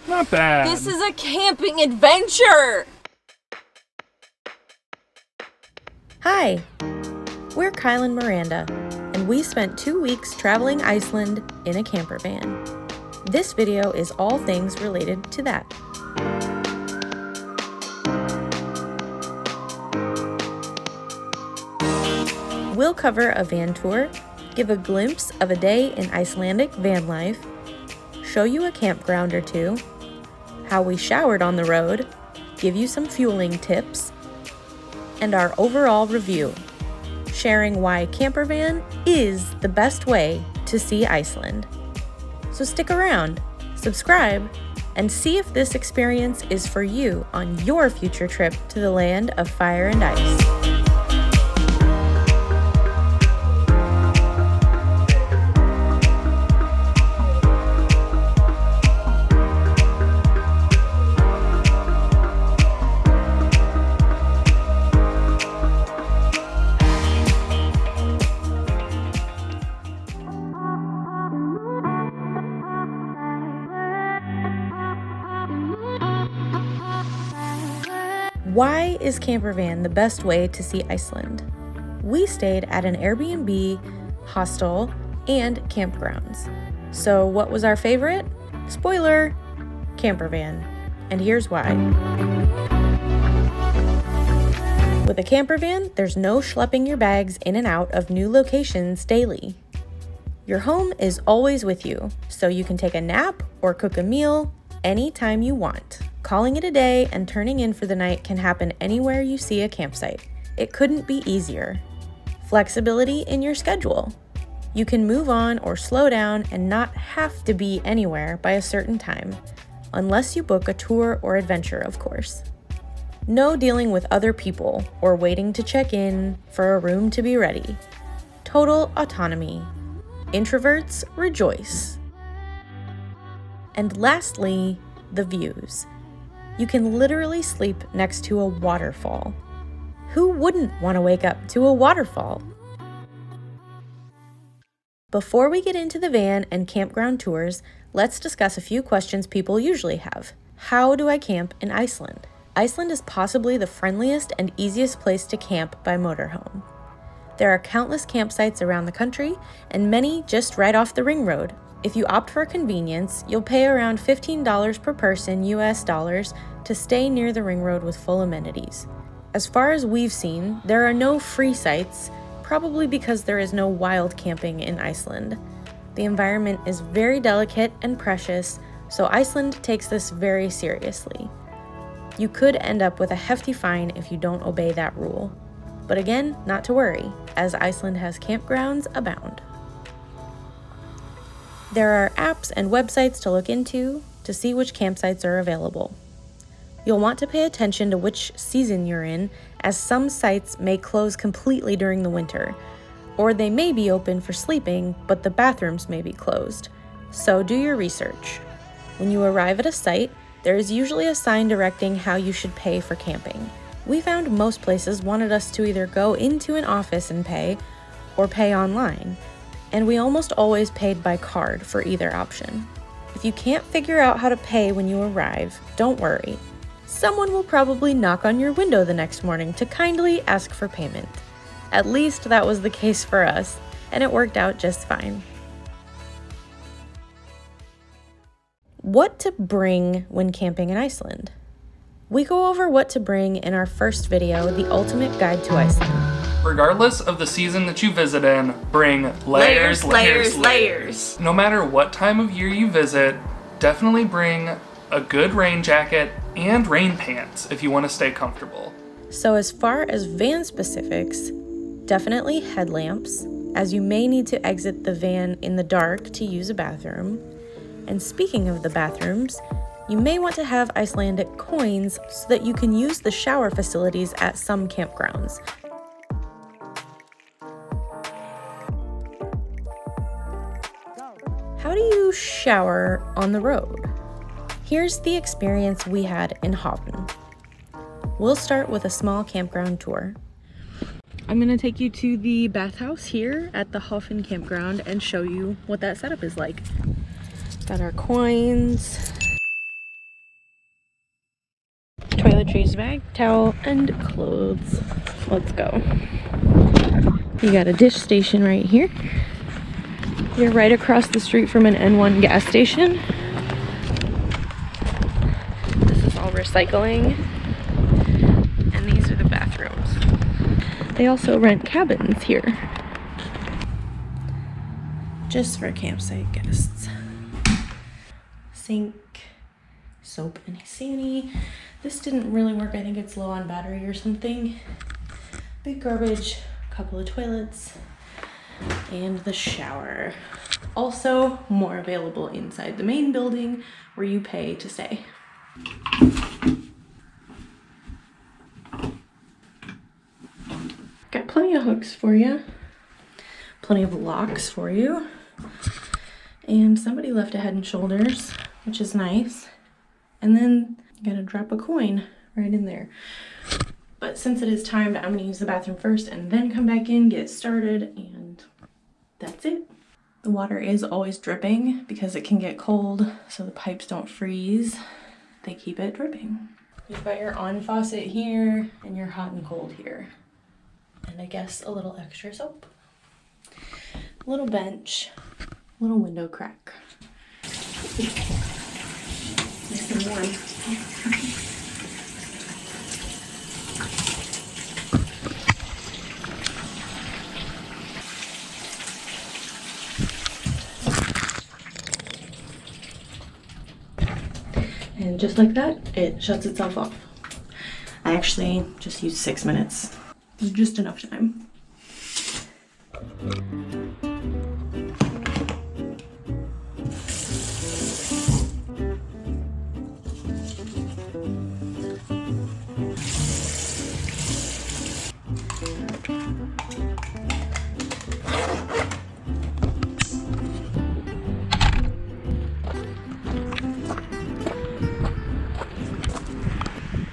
Not bad. This is a camping adventure! Hi, we're Kyle and Miranda, and we spent 2 weeks traveling Iceland in a camper van. This video is all things related to that. We'll cover a van tour, give a glimpse of a day in Icelandic van life, show you a campground or two, how we showered on the road, give you some fueling tips, and our overall review, sharing why campervan is the best way to see Iceland. So stick around, subscribe, and see if this experience is for you on your future trip to the land of fire and ice. Why is campervan the best way to see Iceland? We stayed at an Airbnb, hostel, and campgrounds. So what was our favorite? Spoiler, campervan. And here's why. With a campervan, there's no schlepping your bags in and out of new locations daily. Your home is always with you, so you can take a nap or cook a meal anytime you want. Calling it a day and turning in for the night can happen anywhere you see a campsite. It couldn't be easier. Flexibility in your schedule. You can move on or slow down and not have to be anywhere by a certain time, unless you book a tour or adventure, of course. No dealing with other people or waiting to check in for a room to be ready. Total autonomy. Introverts rejoice. And lastly, the views. You can literally sleep next to a waterfall. Who wouldn't want to wake up to a waterfall? Before we get into the van and campground tours, let's discuss a few questions people usually have. How do I camp in Iceland? Iceland is possibly the friendliest and easiest place to camp by motorhome. There are countless campsites around the country, and many just right off the ring road. If you opt for convenience, you'll pay around $15 per person US dollars to stay near the ring road with full amenities. As far as we've seen, there are no free sites, probably because there is no wild camping in Iceland. The environment is very delicate and precious, so Iceland takes this very seriously. You could end up with a hefty fine if you don't obey that rule. But again, not to worry, as Iceland has campgrounds abound. There are apps and websites to look into to see which campsites are available. You'll want to pay attention to which season you're in, as some sites may close completely during the winter, or they may be open for sleeping, but the bathrooms may be closed. So do your research. When you arrive at a site, there is usually a sign directing how you should pay for camping. We found most places wanted us to either go into an office and pay, or pay online. And we almost always paid by card for either option. If you can't figure out how to pay when you arrive, don't worry. Someone will probably knock on your window the next morning to kindly ask for payment. At least that was the case for us, and it worked out just fine. What to bring when camping in Iceland? We go over what to bring in our first video, The Ultimate Guide to Iceland. Regardless of the season that you visit in, bring layers. No matter what time of year you visit, definitely bring a good rain jacket and rain pants if you want to stay comfortable. So as far as van specifics, definitely headlamps, as you may need to exit the van in the dark to use a bathroom. And speaking of the bathrooms, you may want to have Icelandic coins so that you can use the shower facilities at some campgrounds. How do you shower on the road? Here's the experience we had in Hoffen. We'll start with a small campground tour. I'm gonna take you to the bathhouse here at the Hoffen campground and show you what that setup is like. Got our coins. toiletries bag, towel, and clothes. Let's go. You got a dish station right here. You're right across the street from an N1 gas station. This is all recycling. And these are the bathrooms. They also rent cabins here. Just for campsite guests. Sink, soap, and Sani. This didn't really work. I think it's low on battery or something. Big garbage, couple of toilets, and the shower. Also, more available inside the main building where you pay to stay. Got plenty of hooks for you. Plenty of locks for you. And somebody left a Head and Shoulders, which is nice. And then you gotta drop a coin right in there. But since it is timed, I'm gonna use the bathroom first and then come back in, get started, and that's it. The water is always dripping because it can get cold, so the pipes don't freeze. They keep it dripping. You've got your on faucet here and your hot and cold here. And I guess a little extra soap. A little bench, a little window crack. Nice and warm. And just like that, it shuts itself off. I actually just used 6 minutes. It's just enough time.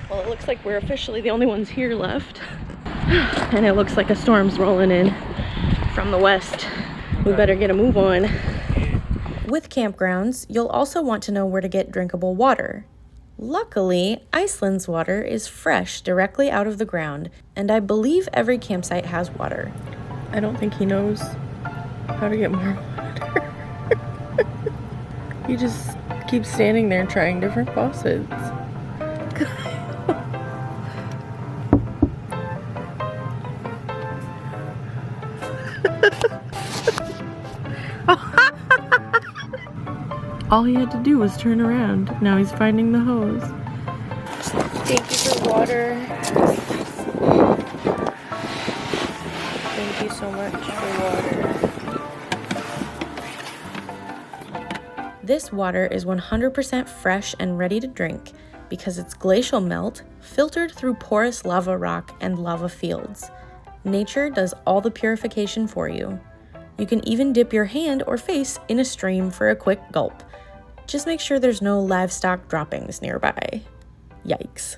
Well, it looks like we're officially the only ones here left. And it looks like a storm's rolling in from the west. We better get a move on. With campgrounds, you'll also want to know where to get drinkable water. Luckily, Iceland's water is fresh directly out of the ground, and I believe every campsite has water. I don't think he knows how to get more water. He just keeps standing there trying different faucets. All he had to do was turn around. Now he's finding the hose. Thank you for water. Thank you so much for water. This water is 100% fresh and ready to drink because it's glacial melt filtered through porous lava rock and lava fields. Nature does all the purification for you. You can even dip your hand or face in a stream for a quick gulp. Just make sure there's no livestock droppings nearby. Yikes.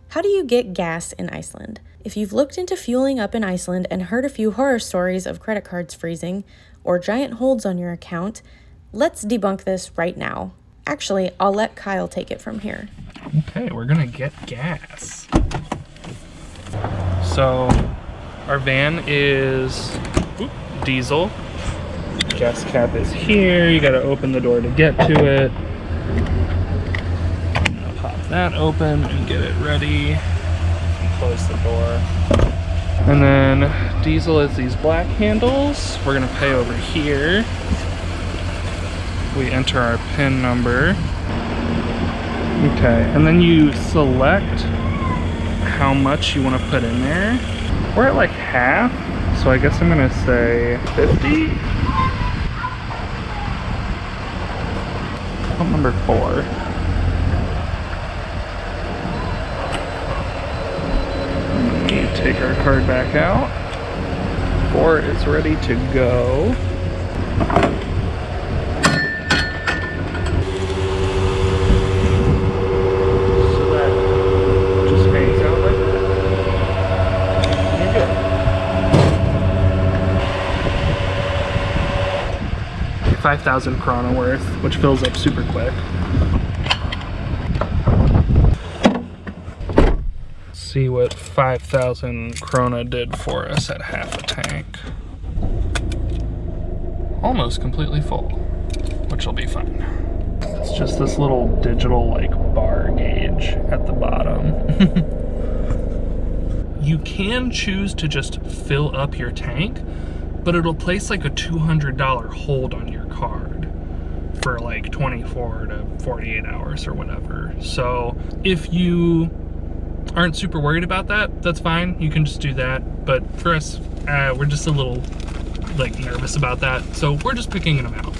How do you get gas in Iceland? If you've looked into fueling up in Iceland and heard a few horror stories of credit cards freezing or giant holds on your account, let's debunk this right now. Actually, I'll let Kyle take it from here. Okay, we're gonna get gas. So, our van is diesel. Gas cap is here. You gotta open the door to get to it. I'll pop that open and get it ready. Close the door. And then diesel is these black handles. We're gonna pay over here. We enter our PIN number. Okay, and then you select how much you want to put in there. We're at like half, so I guess I'm gonna say 50. Pump number 4. We take our card back out. 4 is ready to go. So that just hangs out like that. You're good. 5,000 krona worth, which fills up super quick. see what 5,000 Krona did for us at half a tank. Almost completely full, which will be fine. It's just this little digital like bar gauge at the bottom. You can choose to just fill up your tank, but it'll place like a $200 hold on your card for like 24 to 48 hours or whatever. So if you aren't super worried about that, that's fine. You can just do that. But for us, we're just a little like nervous about that. So we're just picking them out.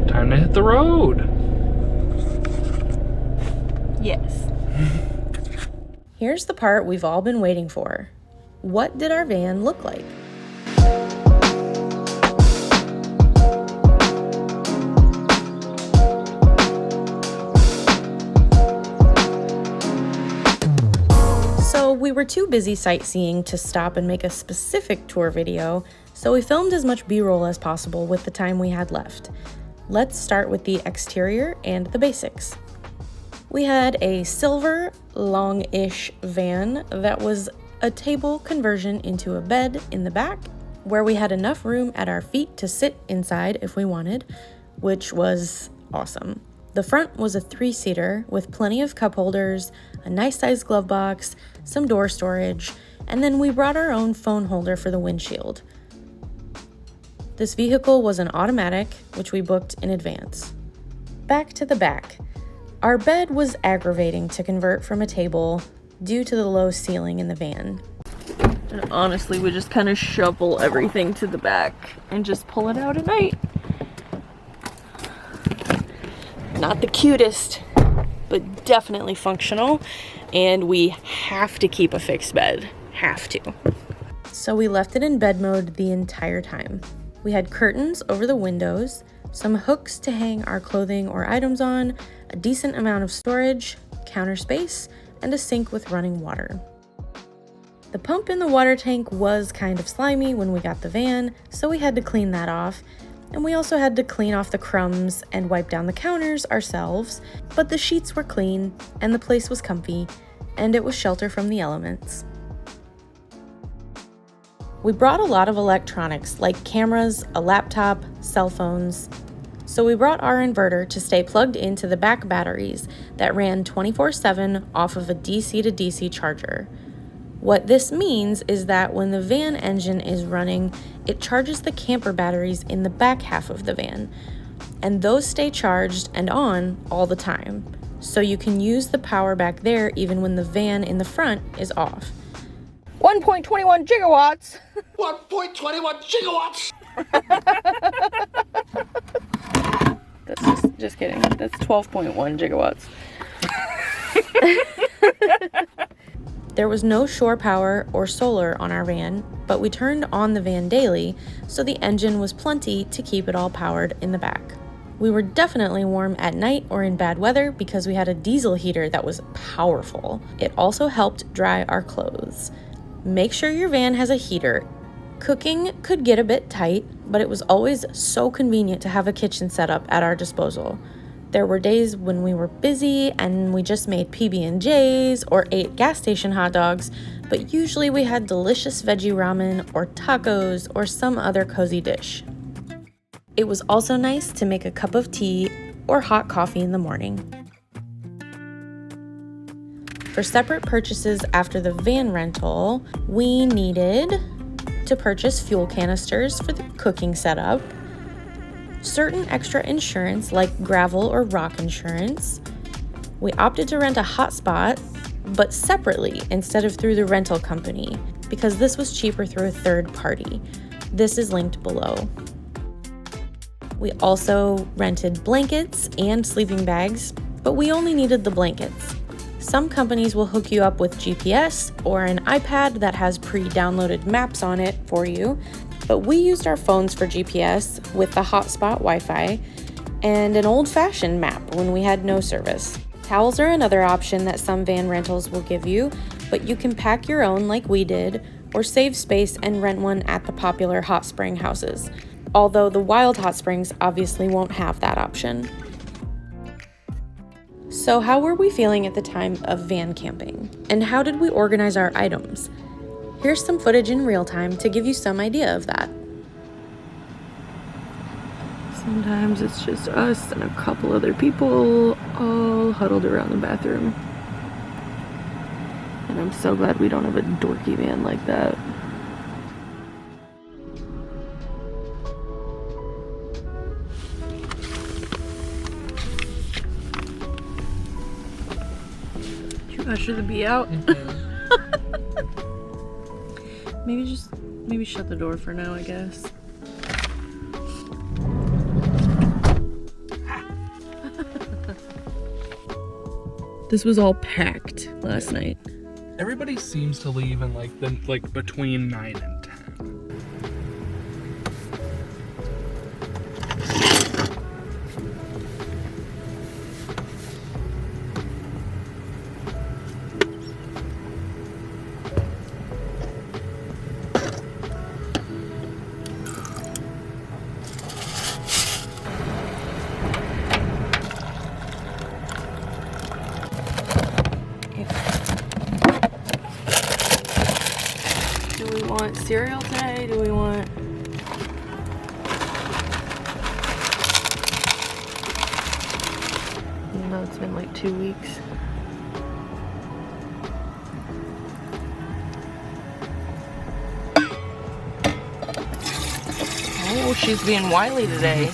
Time to hit the road. Yes. Here's the part we've all been waiting for. What did our van look like? So we were too busy sightseeing to stop and make a specific tour video, so we filmed as much B-roll as possible with the time we had left. Let's start with the exterior and the basics. We had a silver, long-ish van that was a table conversion into a bed in the back, where we had enough room at our feet to sit inside if we wanted, which was awesome. The front was a 3-seater with plenty of cup holders, a nice-sized glove box, some door storage, and then we brought our own phone holder for the windshield. This vehicle was an automatic, which we booked in advance. Back to the back. Our bed was aggravating to convert from a table due to the low ceiling in the van. And honestly, we just kind of shovel everything to the back and just pull it out at night. Not the cutest, but definitely functional. And we have to keep a fixed bed. Have to. So we left it in bed mode the entire time. We had curtains over the windows, some hooks to hang our clothing or items on, a decent amount of storage, counter space, and a sink with running water. The pump in the water tank was kind of slimy when we got the van, so we had to clean that off, and we also had to clean off the crumbs and wipe down the counters ourselves, but the sheets were clean, and the place was comfy, and it was shelter from the elements. We brought a lot of electronics like cameras, a laptop, cell phones. So we brought our inverter to stay plugged into the back batteries that ran 24/7 off of a DC to DC charger. What this means is that when the van engine is running, it charges the camper batteries in the back half of the van, and those stay charged and on all the time. So you can use the power back there even when the van in the front is off. 1.21 gigawatts. 1.21 gigawatts! That's just kidding. That's 12.1 gigawatts. There was no shore power or solar on our van, but we turned on the van daily, so the engine was plenty to keep it all powered in the back. We were definitely warm at night or in bad weather because we had a diesel heater that was powerful. It also helped dry our clothes. Make sure your van has a heater. Cooking could get a bit tight, but it was always so convenient to have a kitchen set up at our disposal. There were days when we were busy and we just made PB&Js or ate gas station hot dogs, but usually we had delicious veggie ramen or tacos or some other cozy dish. It was also nice to make a cup of tea or hot coffee in the morning. For separate purchases after the van rental, we needed to purchase fuel canisters for the cooking setup, certain extra insurance like gravel or rock insurance. We opted to rent a hotspot, but separately instead of through the rental company, because this was cheaper through a third party. This is linked below. We also rented blankets and sleeping bags, but we only needed the blankets. Some companies will hook you up with GPS or an iPad that has pre-downloaded maps on it for you, but we used our phones for GPS with the hotspot Wi-Fi and an old-fashioned map when we had no service. Towels are another option that some van rentals will give you, but you can pack your own like we did, or save space and rent one at the popular hot spring houses, although the wild hot springs obviously won't have that option. So how were we feeling at the time of van camping? And how did we organize our items? Here's some footage in real time to give you some idea of that. Sometimes it's just us and a couple other people all huddled around the bathroom. And I'm so glad we don't have a dorky van like that. Too much of the bee out. Maybe shut the door for now, I guess. This was all packed last night. Everybody seems to leave in like between 9 and 10. Do we want cereal today? Do we want... You know, it's been like 2 weeks. Oh, she's being wily today.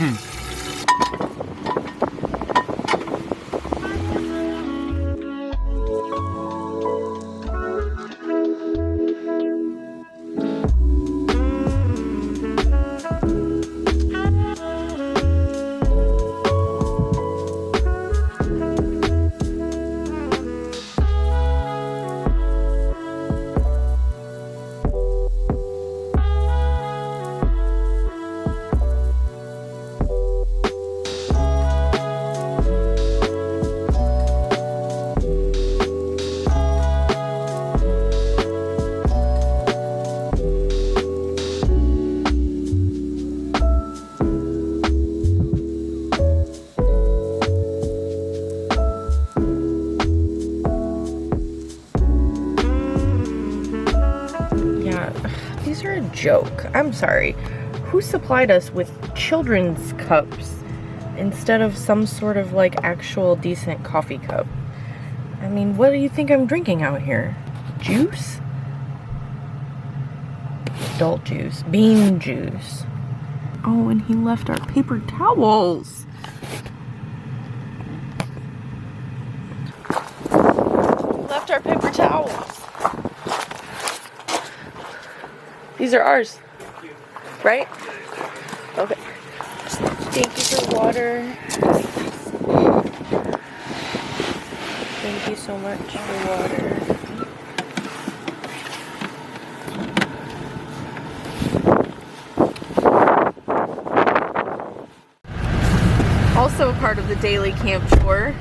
These are a joke. I'm sorry. Who supplied us with children's cups instead of some sort of like actual decent coffee cup? I mean, what do you think I'm drinking out here? Juice? Adult juice. Bean juice. Oh, and he left our paper towels. He left our paper towels. These are ours, right? Okay. Thank you for water. Thank you so much for water. Also part of the daily camp chore,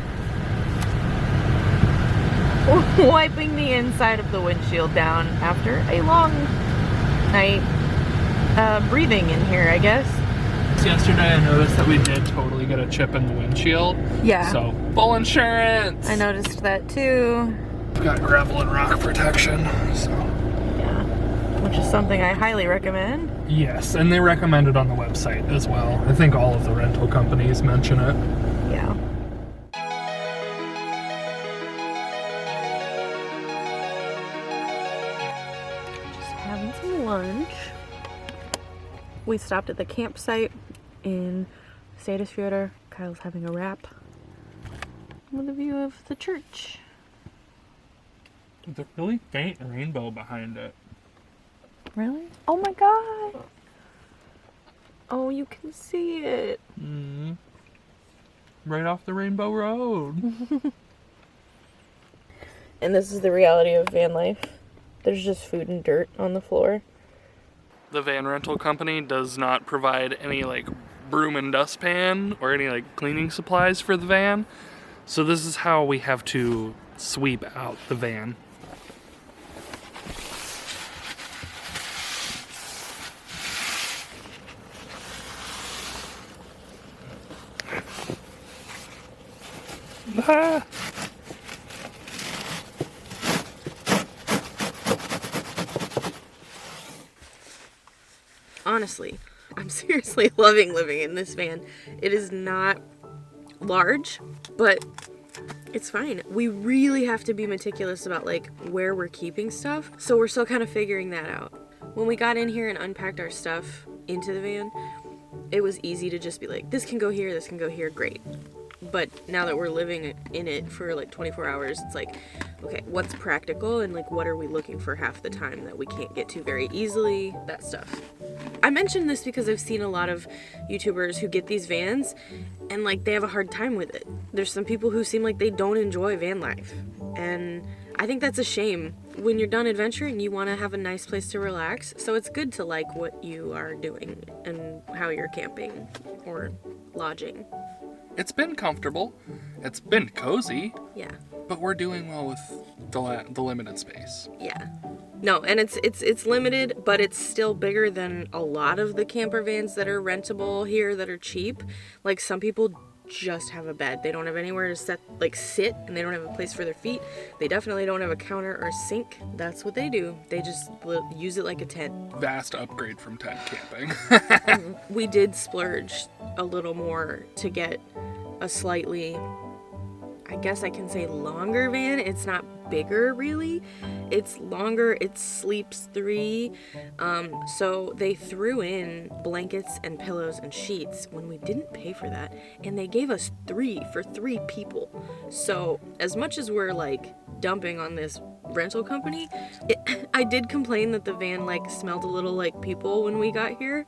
wiping the inside of the windshield down after a long night breathing in here, I guess. Yesterday I noticed that we did totally get a chip in the windshield. Yeah. So, full insurance! I noticed that too. We've got gravel and rock protection, so. Yeah. Which is something I highly recommend. Yes, and they recommend it on the website as well. I think all of the rental companies mention it. Yeah. Having some lunch. We stopped at the campsite in Seydisfjordur. Kyle's having a wrap with a view of the church. With a really faint rainbow behind it. Really? Oh my god! Oh, you can see it. Mm. Right off the Rainbow Road. And this is the reality of van life. There's just food and dirt on the floor. The van rental company does not provide any like broom and dustpan or any like cleaning supplies for the van. So this is how we have to sweep out the van. Ah. honestly, I'm seriously loving living in this van. It is not large, but it's fine. We really have to be meticulous about like where we're keeping stuff, so we're still kind of figuring that out. When we got in here and unpacked our stuff into the van, it was easy to just be like, this can go here, great. But now that we're living in it for like 24 hours, it's like, okay, what's practical and like what are we looking for half the time that we can't get to very easily, that stuff. I mentioned this because I've seen a lot of YouTubers who get these vans and like they have a hard time with it. There's some people who seem like they don't enjoy van life, and I think that's a shame. When you're done adventuring, you want to have a nice place to relax, so it's good to like what you are doing and how you're camping or lodging. It's been comfortable. It's been cozy. Yeah. But we're doing well with the limited space. Yeah. No, and it's limited, but it's still bigger than a lot of the camper vans that are rentable here that are cheap. Like some people just have a bed. They don't have anywhere to sit, and they don't have a place for their feet. They definitely don't have a counter or sink. That's what they do. They just use it like a tent. Vast upgrade from tent camping. We did splurge a little more to get a slightly, I guess I can say, longer van. It's not bigger really, it's longer. It sleeps 3, so they threw in blankets and pillows and sheets when we didn't pay for that, and they gave us 3 for 3 people. So as much as we're like dumping on this rental company, I did complain that the van like smelled a little like people when we got here.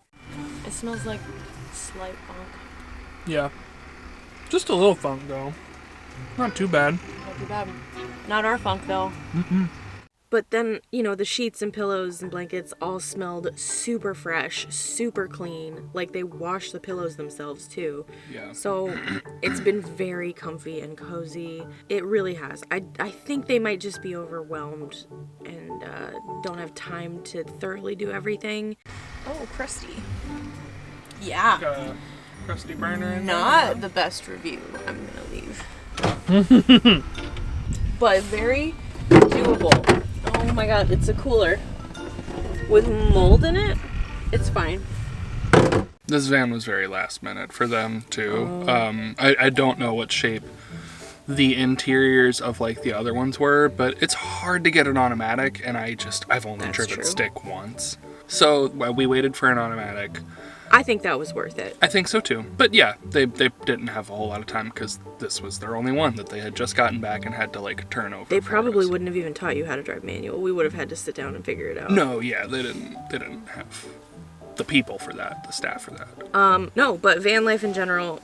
It smells like slight funk. Yeah, just a little funk though. Not too bad. Not too bad. Not our funk though. Mm-mm. But then, you know, the sheets and pillows and blankets all smelled super fresh, super clean. Like they washed the pillows themselves too. Yeah. So it's been very comfy and cozy. It really has. I think they might just be overwhelmed and don't have time to thoroughly do everything. Oh, crusty. Yeah. Got a crusty burner in Not the best review. I'm gonna leave. But very doable. Oh my god, it's a cooler with mold in it. It's fine. This van was very last minute for them too. I don't know what shape the interiors of like the other ones were, but it's hard to get an automatic, and I've only driven stick once. So we waited for an automatic. I think that was worth it. I think so too. But yeah, they didn't have a whole lot of time because this was their only one that they had just gotten back and had to like turn over. They probably wouldn't have even taught you how to drive manual. We would have had to sit down and figure it out. No, yeah, they didn't have the people for that, the staff for that. No, but van life in general,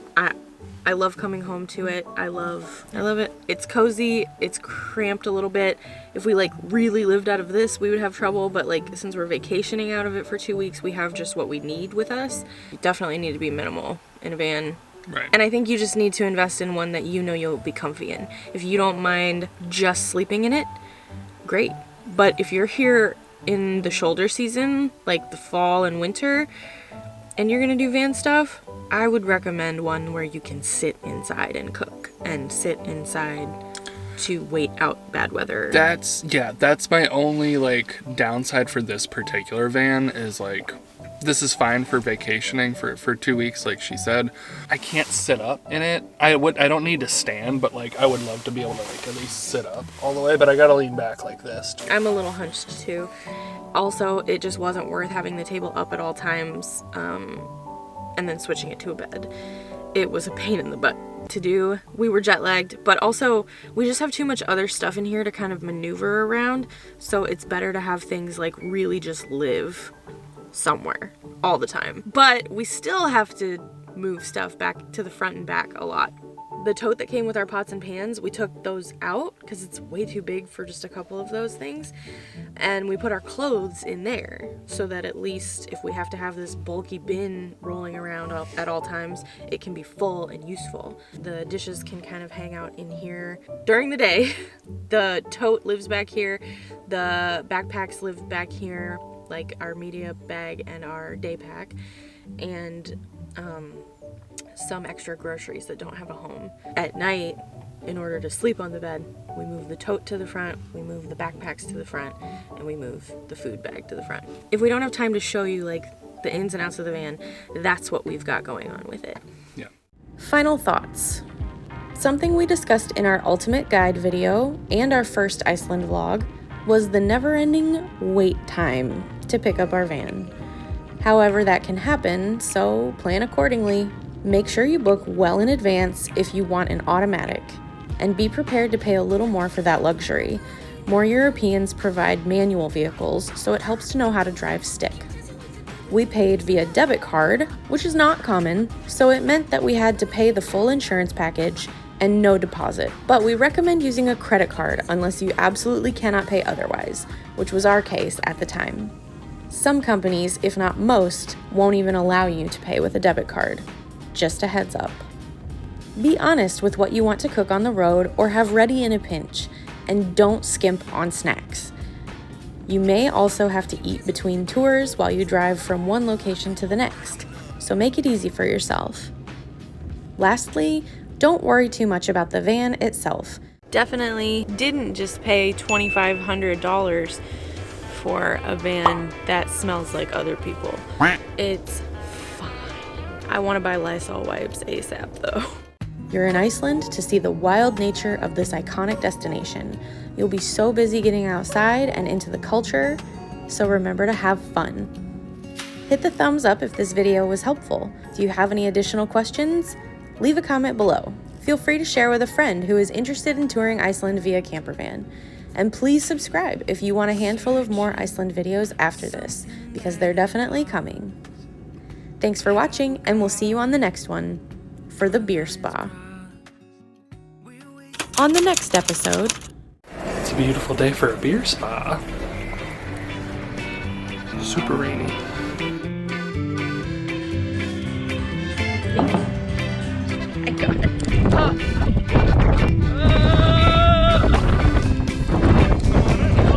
I love coming home to it. I love it. It's cozy. It's cramped a little bit. If we like really lived out of this, we would have trouble, but like since we're vacationing out of it for 2 weeks, we have just what we need with us. You definitely need to be minimal in a van. Right. And I think you just need to invest in one that you know you'll be comfy in. If you don't mind just sleeping in it, great. But if you're here in the shoulder season, like the fall and winter, and you're gonna do van stuff, I would recommend one where you can sit inside and cook and sit inside to wait out bad weather. That's my only like downside for this particular van is like, this is fine for vacationing for 2 weeks, like she said. I can't sit up in it. I don't need to stand, but like I would love to be able to like at least sit up all the way, but I gotta lean back like this. I'm a little hunched too. Also, it just wasn't worth having the table up at all times, and then switching it to a bed. It was a pain in the butt to do. We were jet lagged, but also we just have too much other stuff in here to kind of maneuver around, so it's better to have things like really just live somewhere all the time. But we still have to move stuff back to the front and back a lot. The tote that came with our pots and pans, we took those out because it's way too big for just a couple of those things. And we put our clothes in there so that at least if we have to have this bulky bin rolling around at all times, it can be full and useful. The dishes can kind of hang out in here during the day. The tote lives back here. The backpacks live back here, like our media bag and our day pack. And, some extra groceries that don't have a home. At night, in order to sleep on the bed, we move the tote to the front, we move the backpacks to the front, and we move the food bag to the front. If we don't have time to show you like the ins and outs of the van, that's what we've got going on with it. Yeah. Final thoughts. Something we discussed in our ultimate guide video and our first Iceland vlog was the never-ending wait time to pick up our van. However, that can happen, so plan accordingly. Make sure you book well in advance if you want an automatic, and be prepared to pay a little more for that luxury. More Europeans provide manual vehicles, so it helps to know how to drive stick. We paid via debit card, which is not common, so it meant that we had to pay the full insurance package and no deposit. But we recommend using a credit card unless you absolutely cannot pay otherwise, which was our case at the time. Some companies, if not most, won't even allow you to pay with a debit card. Just a heads up. Be honest with what you want to cook on the road or have ready in a pinch, and don't skimp on snacks. You may also have to eat between tours while you drive from one location to the next, so make it easy for yourself. Lastly, don't worry too much about the van itself. Definitely didn't just pay $2,500 for a van that smells like other people. It's fine. I want to buy Lysol wipes ASAP though. You're in Iceland to see the wild nature of this iconic destination. You'll be so busy getting outside and into the culture, so remember to have fun. Hit the thumbs up if this video was helpful. Do you have any additional questions? Leave a comment below. Feel free to share with a friend who is interested in touring Iceland via campervan. And please subscribe if you want a handful of more Iceland videos after this, because they're definitely coming. Thanks for watching, and we'll see you on the next one for the beer spa. On the next episode, It's a beautiful day for a beer spa. Super rainy. I got it.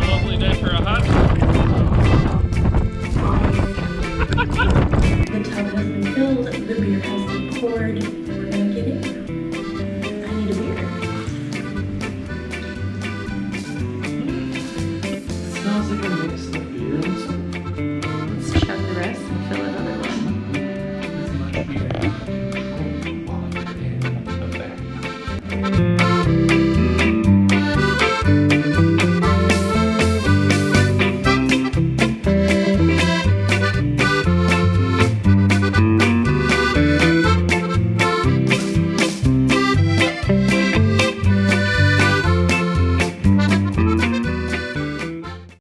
Lovely day for a hot the tub has been filled, the beer has been poured, we're gonna get in. I need a beer. Smells like a mix.